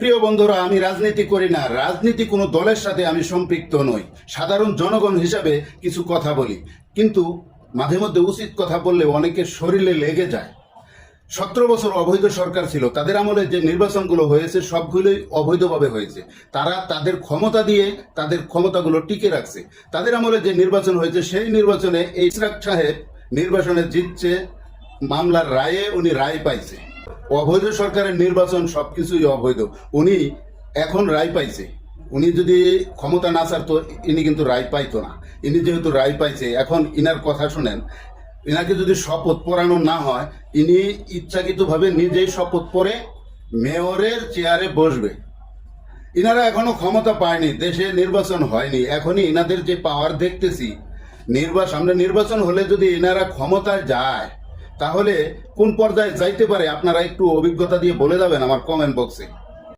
প্রিয় বন্ধুরা, আমি রাজনীতি করি না, রাজনীতি কোনো দলের সাথে আমি সম্পৃক্ত নই। সাধারণ জনগণ হিসাবে কিছু কথা বলি, কিন্তু মাঝে মধ্যে উচিত কথা বললে অনেকের শরীরে লেগে যায়। 17 বছর অবৈধ সরকার ছিল, তাদের আমলে যে নির্বাচনগুলো হয়েছে সবগুলোই অবৈধভাবে হয়েছে। তারা তাদের ক্ষমতা দিয়ে তাদের ক্ষমতাগুলো টিকে রাখছে। তাদের আমলে যে নির্বাচন হয়েছে সেই নির্বাচনে এই ইশরাক সাহেব নির্বাচনে জিতছে, মামলার রায়ে উনি রায় পাইছে। অবৈধ সরকারের নির্বাচন সবকিছুই অবৈধ। উনি এখন রায় পাইছে, উনি যদি ক্ষমতা না ছাড়তো ইনি কিন্তু রায় পাইতো না। ইনি যেহেতু রায় পাইছে, এখন ইনার কথা শুনেন, ইনাকে যদি শপথ পড়ানো না হয়, ইনি ইচ্ছাকৃতভাবে নিজেই শপথ পড়ে মেয়রের চেয়ারে বসবে। ইনারা এখনো ক্ষমতা পায়নি, দেশে নির্বাচন হয়নি, এখনই ইনাদের যে পাওয়ার দেখতেছি, সামনে নির্বাচন হলে যদি ইনারা ক্ষমতায় যায় তাহলে কোন পর্যায়ে যাইতে পারে আপনারা একটু অভিজ্ঞতা দিয়ে বলে যাবেন আমার কমেন্ট বক্সে।